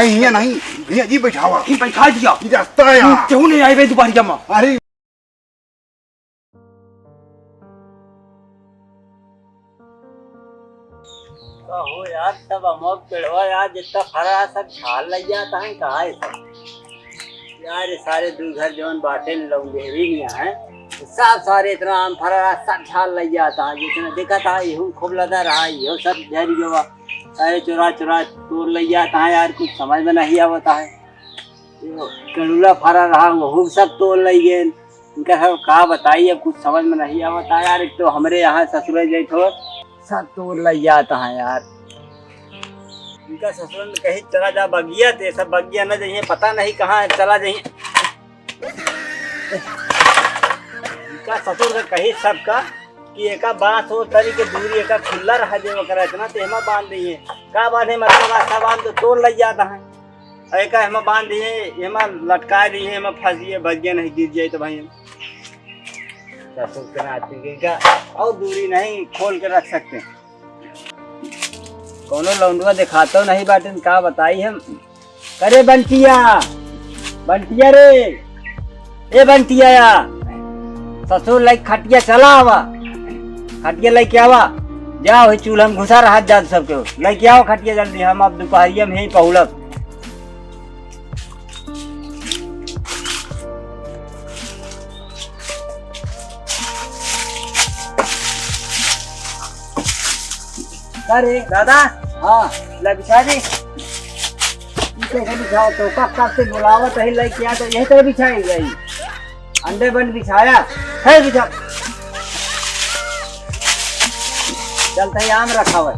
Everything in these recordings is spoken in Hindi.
ये नहीं भैया जी बैठावा ही बैठा दिया ये रास्ता है यार क्यों नहीं आई बे दोपहरिया में अरे हो यार सब अमोक पेड़वा यार जितना फरा सब छाल लग जाता है कहा है सब यार ये सारे दू घर जवन बाटे लोग भी है सब सारे इतना आम फरा सब छाल लग जाता है जितना देखा था यहू खूब लगा रहा ये सब झर गया सारे चुरा चुरा तोड़ लग जाता है यार कुछ समझ में नहीं आवता है कड़ूला फरा रहा वो सब तोड़ लग गए इनका सब कहा बताइए कुछ समझ में नहीं आवता है यार। एक तो हमारे यहाँ ससुर गए तो सब तोड़ लग जाता है यार। इनका ससुर ने कहीं चला जा बगिया थे सब बगिया न जाइए पता नहीं कहाँ चला जाइए। इनका ससुर का कहीं सबका कि एक बांस हो तरी के दूरी एक खुला रहा जो वगैरह इतना तो हेमा बांध दिए का बांधे मतलब आस्था बांध तो तोड़ लग जाता है एक हेमा बांध दिए हेमा लटका दिए हेमा फंसिए बगिया नहीं गिर जाए तो भाई ससुर के नाती का और दूरी नहीं खोल के रख सकते कोनो लौंडुआ दिखाता नहीं बाटे का बताई हम करे बंटिया बंटिया रे ए बंटिया या ससुर लाइक खटिया चला आवा खटिया लेके आवा जाओ चूल्हा में घुसा रहा जात सबके लेके आओ खटिया जल्दी हम अब दोपहरिया में ही पहुलक अरे दादा हाँ ले बिछा दे कैसे बिछाओ तो कब से बुलावत है लेके आ तो यही तरह बिछाई गई अंडे बंद बिछाया है बिछा चलता है आम रखा हुआ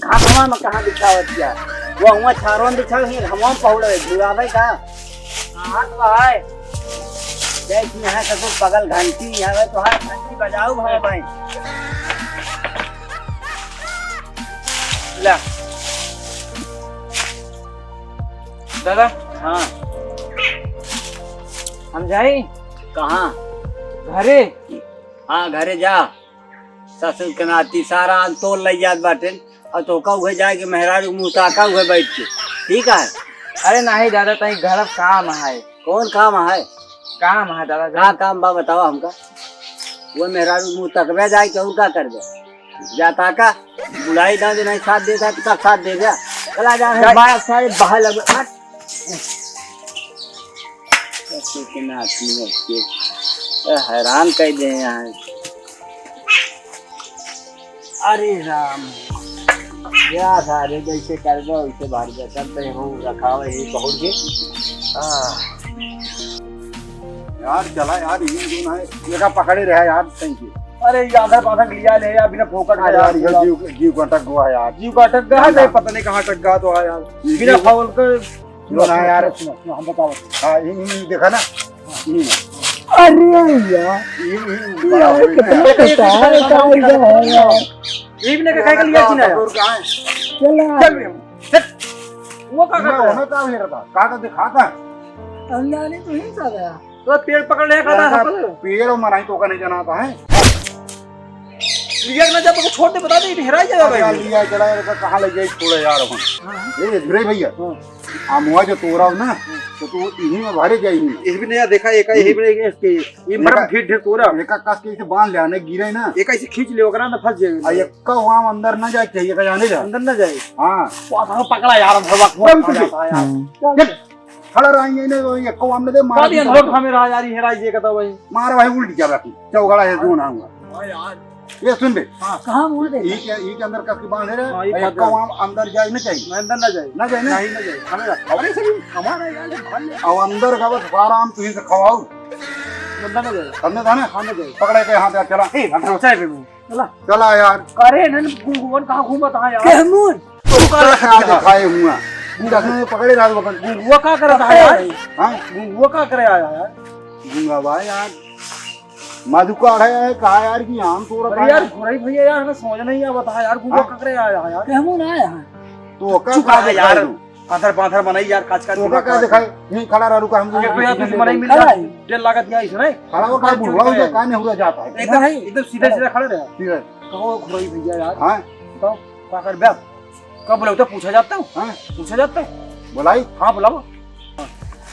घाटवा में कहाँ बिछावत किया वो हुआ छारों में बिछा हम पहुले बुलावे का हाँ तो है देख यहाँ सब पगल घंटी यहाँ तो है घंटी बजाऊ भाई भाई ला दादा हाँ हम जाए कहाँ घरे हाँ घरे जा ससुर के नाती सारा तोड़ लग जात बाटे और तो का हुए जाए कि मेहरारू मुँह ताका हुए बैठ के ठीक है। अरे नहीं दादा तई घर काम है कौन काम है काम है दादा क्या काम बा बताओ हमका वो मेहरारू मुँह तकवे जाए के और क्या करबे जाता का बुलाई ना नहीं साथ देता तो का साथ दे दिया चला जा बाहर सारे बाहर लग के नाती में के हैरान कर दे यहाँ। अरे राम क्या सारे जैसे कर दो वैसे बाहर करते हो रखा हुआ यही पहुँच गए यार चला यार ये दोनों है ये का पकड़े रहा यार थैंक यू। अरे आधा पाधा लिया ले यार बिना फोकट का यार ये जीव का अटक गया यार जीव का अटक गया नहीं पता नहीं कहाँ अटक गया तो है यार बिना फाउल कर सुनो ना यार सुनो हम बताओ हाँ ये देखा ना अरे यार ये भी नहीं खाए का लिया थी ना चला वो का होना का है रहता का दिखाता अंधा नहीं तो ही सा गया तो पेड़ पकड़ ले खाता है पेड़ और मनाई तो का नहीं जनाता है लिया ना जब को छोड़ दे बता दे हेराई जाएगा भाई लिया चला यार कहां ले जाए छोड़े यार अपन ये धीरे भैया आमुआ जो तोड़ा ना तो तू इन्हीं में भरे जाएगी इस भी नहीं देखा एक यही भी इसके ये मर ढेर ढेर तोड़ा एक कस के इसे बांध ले आने गिरे ना एक ऐसे खींच ले वगैरह ना फंस जाएगा एक का वहां अंदर ना जाए चाहिए का जाने जा अंदर ना जाए हां पासा पकड़ा यार हम खड़ा रहेंगे ने ये को हमने दे मार दिया लोग हमें रहा यार हेराई जे कहता भाई मार भाई उल्टी जा बाकी चौगड़ा है जो ना हुआ हां यार ये सुन बे कहां मुंह दे ये के अंदर कस के बांध रहे एक का वहां अंदर जाए ना चाहिए अंदर ना जाए ना जाए ना नहीं ना जाए हमें अरे सही हमारा यार अब अंदर का बस आराम तू से खवाओ अंदर ना जाए हमने था ना खाने जाए पकड़े के हाथ चला ए अंदर चाय पे चला चला यार अरे नन घूमन कहां घूमता है यार कहमून तू कर रखा खाए हुआ गुंगा पकड़े रात बकन वो का करता है यार हां वो का करे आया यार गुंगा भाई यार मधुकार है कहा यार कि आम तोड़ अरे यार घोड़ाई भैया यार हमें समझ नहीं आ बता यार गुंगा का करे आया यार कहमून आया है तो का यार आधर पाथर बनाई यार काच का तो का दिखाए नहीं खड़ा रह रुका हम एक रुपया कुछ बनाई मिल रहा है डेढ़ लागत यहाँ इसमें खड़ा हो का बुढ़वा हो का नहीं हुआ जाता है एकदम सीधे सीधे खड़े रहे ठीक है कहो खुराई भैया यार। हाँ बताओ क्या कर बे? कब बुलाओ तो पूछा जाता हूँ। हाँ पूछा जाता हूँ। बोलाई हाँ बुलाओ।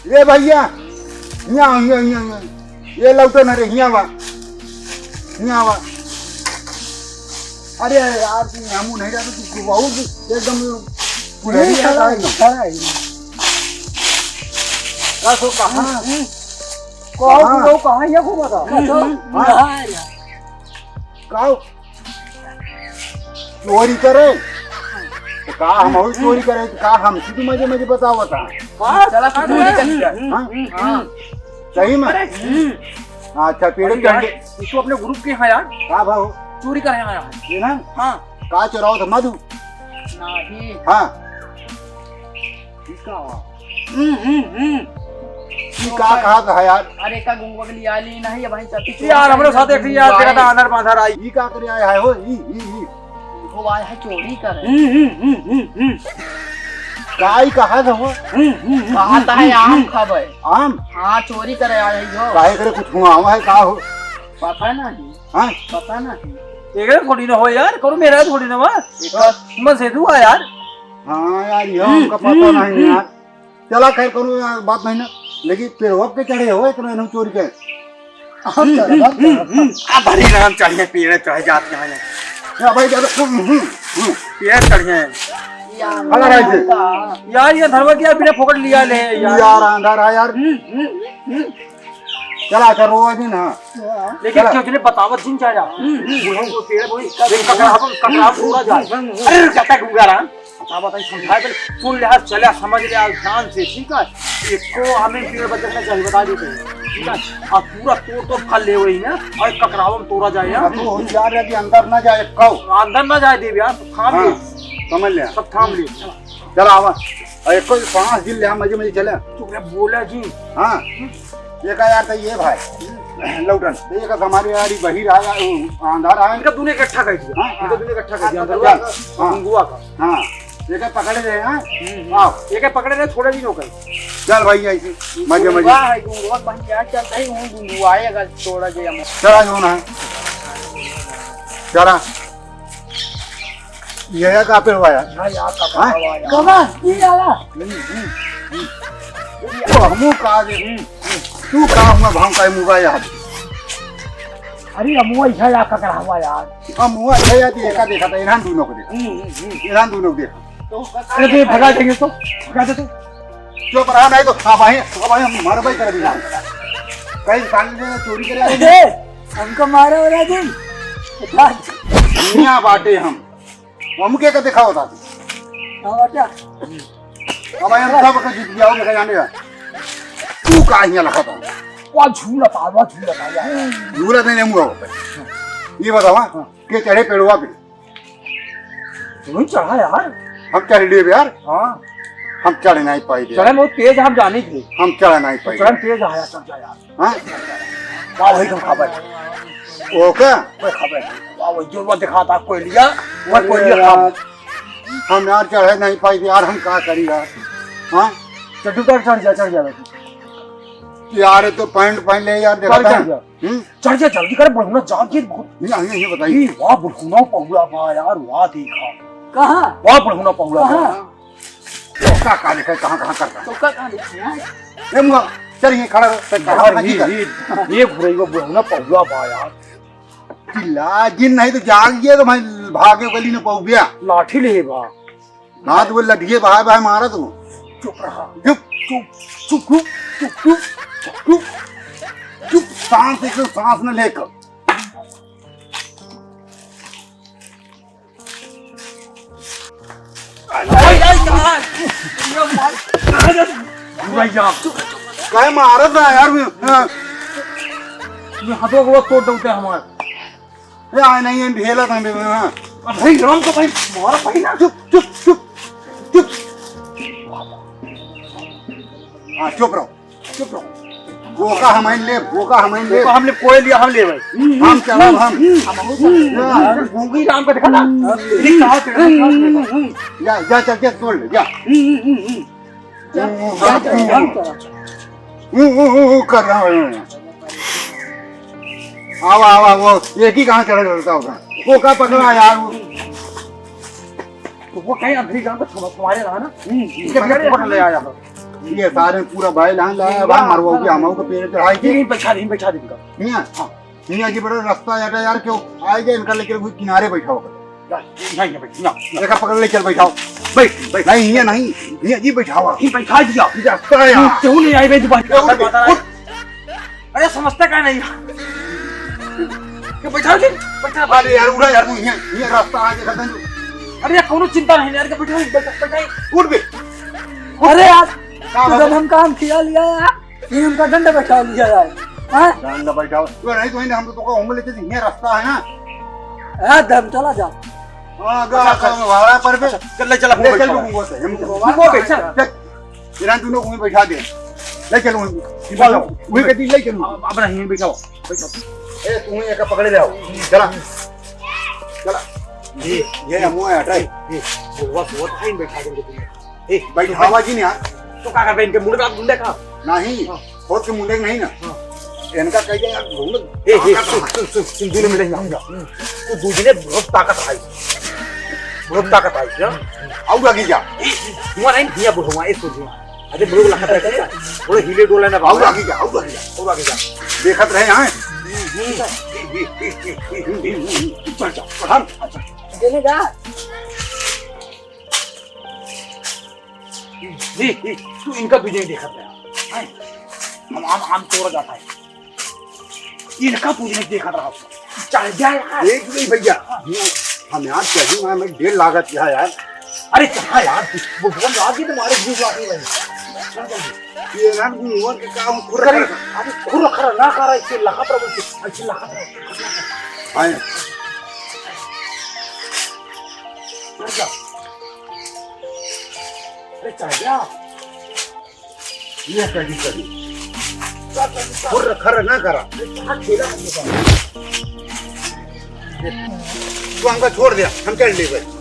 ये भैया यहाँ ये लौटो न रे यहाँ वा अरे यार तू हमू नहीं जाता तू बहुत एकदम पुरानी है तो कहाँ कहाँ ये को बता काओ चोरी करे तो का हम और चोरी करे तो का हम सीधे मजे मजे बताओ बता चला चोरी करनी है। सही में अच्छा पेड़ यार इसको अपने ग्रुप के यहाँ यार का भाव चोरी करे आया है। ये ना हाँ का चुराओ था मधु नहीं। हाँ किसका हुआ? का कहा था यार अरे का गुंगवा के लिए आली नहीं है भाई चलती यार हमारे साथ एक यार तेरा था अंदर बांधर आई। ई का करे आया है हो ई वो आया है चोरी कर काई कहा था वो कहता है आम खाबे। आम हाँ चोरी करे आ रही हो। काहे करे कुछ हुआ है का हो पता नहीं हां पता नहीं। एक थोड़ी ना हो यार करो मेरा थोड़ी ना मन से तू यार। हां यार ये हमका पता नहीं यार चला खैर करो यार बात नहीं ना लेकिन पेड़ पे चढ़े हो इतना हम चोरी के आ भरी नाम चढ़िए पेड़ चढ़ जाते हैं या भाई ज्यादा पेड़ चढ़िए हला रहे थे यार ये धरवा किया बिना फोकट लिया ले यार अंदर आ यार चला कर रोज ना लेकिन क्यों तुझे बतावत जिन चाह जा बुढ़ों को पेड़ बोई ककड़ा पूरा जाए। अरे कहता गुंगा रहा बताई समझाए पहले सुन ले चले समझ ले ध्यान से ठीक है। इसको हमें पेड़ बचना चाहिए बता देते ठीक है। और पूरा तोड़ तो फल ले वही ना और ककड़ाव में तोड़ा जाए यार तो यार यदि अंदर ना जाए कहो अंदर ना जाए देव यार थाम ले समझ ले सब थाम ले चला आवा और एक कोई 5 दिन ले हम मजे मजे चले तू बोला जी हां ये का यार तो ये भाई लौटन तो ये का हमारे यार बहिर आया अंधार आया इनका तूने इकट्ठा कर दिया हां इनका तूने इकट्ठा कर दिया अंदर हां गुंगुआ का हां ये का पकड़े रहे हां आओ ये क्या पकड़े रहे थोड़े दिनों का चल भाई ऐसे मजे मजे गुंगवा है गुंगवा बन गया चलता ही हूँ गुंगवा आएगा थोड़ा जे हम चला जो ना चला ये का पे हुआ यार हां यार हाँ? कमा ये आला तो हमू का दे तू का हुआ भाव का मुगा यार अरे अमुआ इधर ला ककड़ा हुआ यार हम हुआ है यार ये का देखा था ईरान दोनों को देखा ईरान दोनों को देखा तो अरे तो भगा देंगे तो भगा दे तो चुप रहा नहीं तो हाँ भाई हम मार भाई कर दिया कहीं साल में चोरी करे हमको मारा हो रहा दिन दुनिया बाटे हम के का देखा होता क्या अब हम सब का जीत गया होगा जाने का तू का यहाँ लगा था वाह झूला यार झूला नहीं मुआ ये बताओ के चढ़े पेड़वा पे तू चढ़ा यार हम चढ़ लिए यार हाँ हम चढ़ नहीं पाए चढ़े बहुत तेज हम जाने थे हम चढ़ नहीं पाए चढ़ तेज आया चल जा यार हाँ वाह वही खबर ओके कोई खबर वाह वही जो वो दिखाता कोई लिया वो कोई लिया हम यार चढ़े नहीं पाए यार हम क्या करी यार हाँ चढ़ जा यार तो पैंट पहन ले यार देखा था चढ़ जा जल्दी कर बढ़ना जाके बहुत ये बताइए वाह बढ़ना पहुला वाह यार वाह देखा कहाँ वाह बढ़ना पहुला का देखा कहाँ कहाँ करता तो कहाँ देखिए ये मुआ चलिए खड़ा रहो ये घुरई वो बढ़ना पहुला वाह यार चिल्ला जिन नहीं तो जाग गया तो भाई भागे गली में पहुंच गया लाठी ले वाह हाँ तो वो लठिए भाई भाई मारा तू चुप रहा चुप चुप चुप चुप चुप चुप चुप चुप सांस एक सांस न लेकर क्या मारा था यार हाथों को तोड़ दौते हमारे ये आए नहीं ढेला था भाई राम को भाई मारा भाई ना चुप चुप चुप चुप हाँ चुप रहो वो का हमें ले हमने कोई लिया हम ले भाई हम चला हम गूंगी राम को देखा ना जा चल के तोड़ ले जा कर रहा हूँ आवा वो एक ही कहाँ चढ़ा रहता होगा वो का पकड़ा यार तो वो कहीं अभी गांव को तुम्हारे रहा ना इसके पकड़ ले आया ये सारे पूरा भाई लान लाया बा मरवा के हमो के पेड़ चढ़ाई के नहीं बैठा देंगे मियां मियां जी बड़ा रास्ता यार यार क्यों आएगा इनका लेकर कोई किनारे बैठा होगा नहीं बैठना देखा पकड़ ले चल बैठाओ बैठ नहीं ये नहीं मियां जी बैठावा नहीं बैठा दिया ये रास्ता है यार क्यों नहीं आई भाई दोबारा अरे समझता क्या नहीं क्यों बैठा दे बैठा अरे यार उड़ा यार ये रास्ता आगे खत्म अरे यार कोनो चिंता नहीं यार के बैठा उठ बे अरे यार तो जब हम काम किया लिया यार ये हमका डंडा बैठा लिया यार हां डंडा बैठाओ तो नहीं तो हम तो को हम लेते ये रास्ता है ना यार दम चला जा हां गा वाला पर पे चल चल ले चल वो से हम वो बैठा इरान तूने को बैठा दे ले चल वही के दी ले चल अब नहीं बैठाओ ए तू एक पकड़े ले आओ चला चला ये हम हटाई वो टाइम बैठा देंगे तुम्हें ए बैठावा जी ने तो का कर इनके मुंडे का मुंडे का नहीं खोद के मुंडे नहीं ना इनका कह दे यार ढूंढ सुन दूने मिलेंगे तो दूने बहुत ताकत आई क्या आउ आगे जा हुआ नहीं दिया बुढ़वा इस सोच अरे बुढ़वा लखत रहता है थोड़े हिले डोले ना आउ आगे जा और आगे जा देखत रहे हैं चल चल हम देने जा जी तू इनका तुझे देखा था हम तोड़ जाता है इनका तुझे देखा रहा चल जा यार एक नहीं भैया हम यार चाहिए मैं 1.5 लागत यार अरे कहाँ यार भगवान रात की तुम्हारे भूख आती है ये ना वो के काम खुर अरे खुर खरा ना करा इससे लखत रहो अच्छी लखत आए अरे चल जा ये कभी कभी खुर खर ना करा तू हमका छोड़ दिया हम चल ले भाई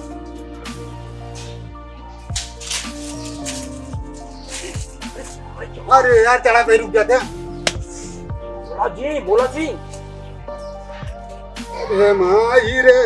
अरे यार चढ़ा पे रुक जाते बोला जी अरे माँ ही रे